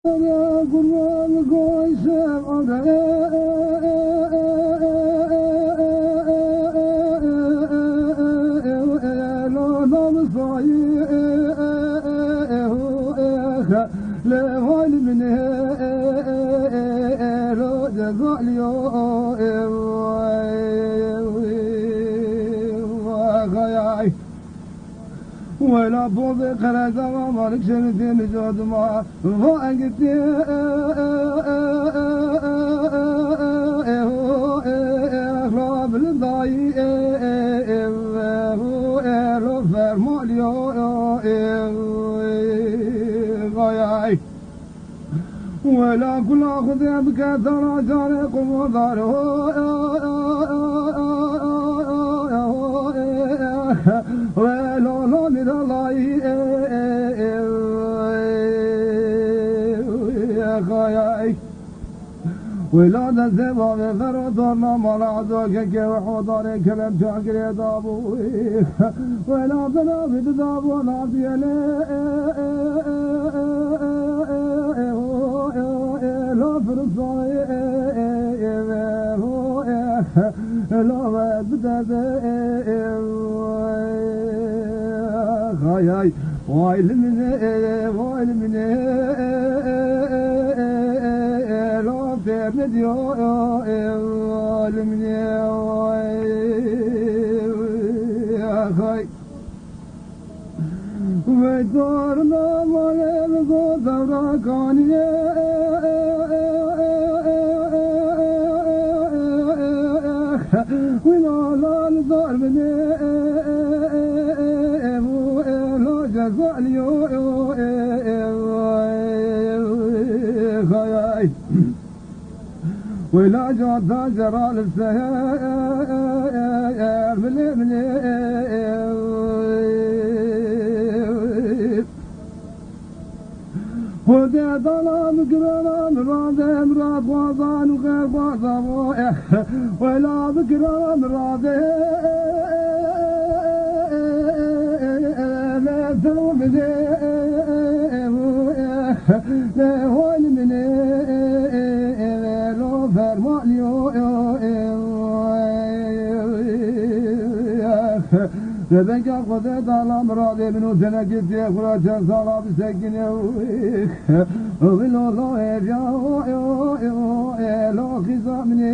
قرآن قويسم لو نمصعي لهول من لو جزالي ولا بوضي قرازة ومالك شرتين جود ما فاقتي اخلاب الضاي لو فرماليو غاياي ولا كل اخذ بكثرة جارق وضاره ولو لا من الله يا خايك ولا نزبا بفرطنا مرعدوك كي وحضر كلام شاكر دابو ولا بنا بدابو نعطي لا فرصاي لا بدأ خاياي وايل من لا تبدي وايل من يا خاي ودارنا ما يبغى دراكاني ولا لا نزار مني لا جزالي خاياي ولا جاد جرال السهر من ودي ظلام كرام راضي مراد وضان وغير وضان ولا بكرام راضي لا تلوم لا هول من لو فرماليو لذلك قضيت على امراضي من وتنكت يخرج صار بسكن وبالله الله يرجع لو خصامني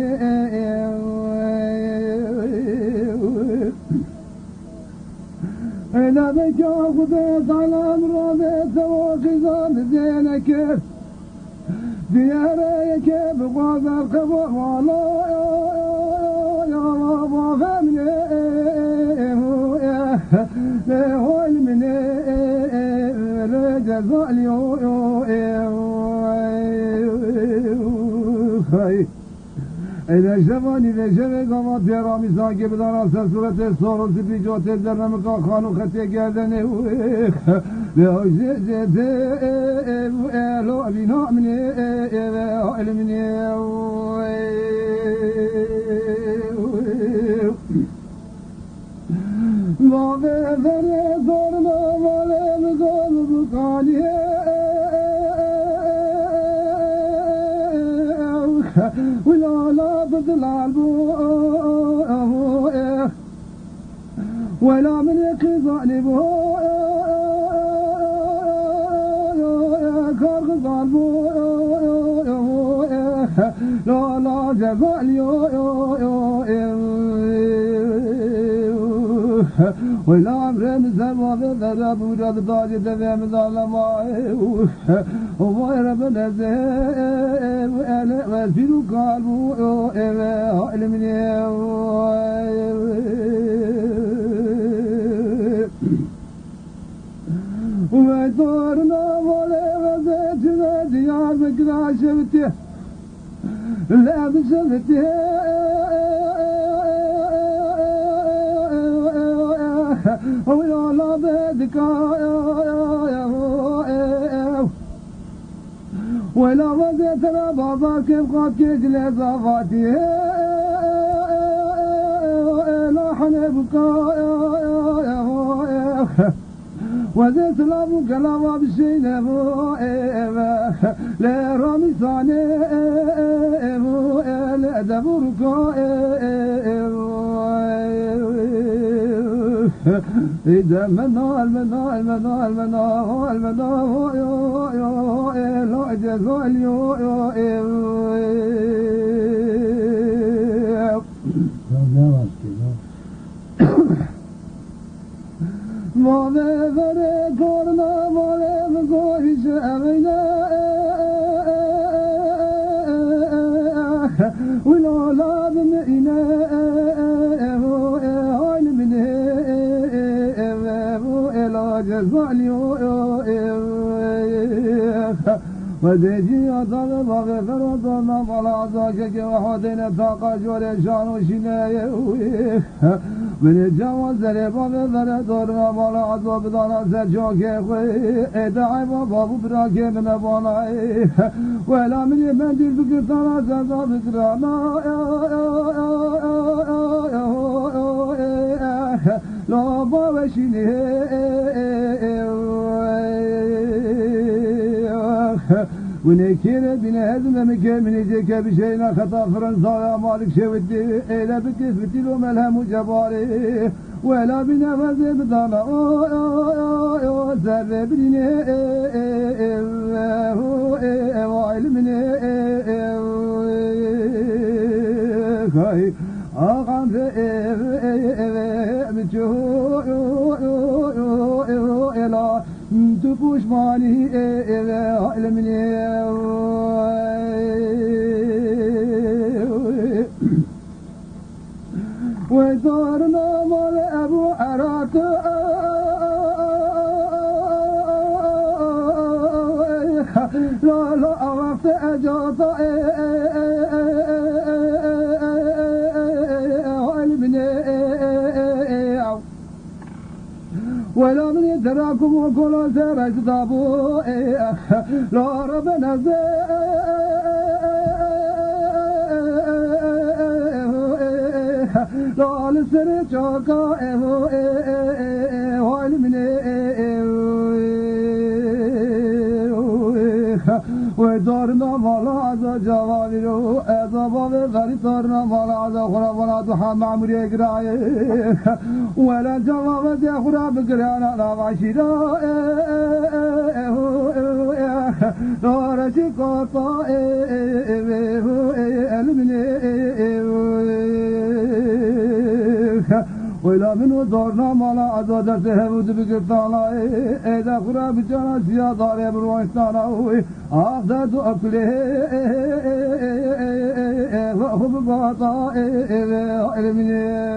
لذلك قضيت على امراضي سوى خصام زينك ديارك بغاز القبر والله يا رب فهمني لهول من لجزالي إذا شفاني إذا شفي قامت يا رامي ساكي بدراسة سورة الصور سبي جوت الدرنمك خانو خطي قادني لو زيت لو أبينا مني علمني ما بفري دورنا ولا بقول بقالي ولا لا تطلع ولا من يقظني بو كارغزال بو لا لا جزالي ولا عمري مزما بذرب وجد ضاجد ذم ظلماء وما ربنا زين وانا وفيرو قالوا علمني ودارنا ولا غزت ديار مقرا شفته لا بشفته ويا لا بدك ولا وزيت انا بابا كيف قد كجل زفاتي لا حنبك وزي سلام كلام بشينا لا رامي صاني لا دبركو إذا منا المنا المنا المنا المنا لا جزال ما بذر كورنا ما بذورش أبدا ولا لا بمئنا هاي منه لا جزال وديجي أطلب بغفر وطلنا فلا ذاك وحدنا طاقة جورشان وشنايه من الجواز ذري بغفر دورنا فلا عذاب دانا سجوك ادعي بابو براك من باناي ولا من يمندي فكر تانا سزا فكرانا لا بابشيني ونكير بنا هذا مكان من يجيك بشينا خطا فرنسا يا مالك شودي إلا بكسبتي له ملهم جباري ولا بنا فزي بدانا سر بني وعلمني خاي أقام بتشوف إلى تبوش ماني علمني وزارنا مال أبو عرات لا لا وقت أجاط علمني ولا من يدراكم وكل سير كتابه لا ربنا لا لسر شوكا وعلمني ودارنا مالا عزا جوابيرو اذا بابي غريطارنا مالا عزا خرابنا دوحا معمولي اقرائي ولا جواب دي خراب قرانا نواشيرا نورشي قطا المني ولا منو دارنا مالا عزا تهبود بقرطانا اذا خراب جانا سياداري بروانستانا أخذت أكله وخب قطع علمني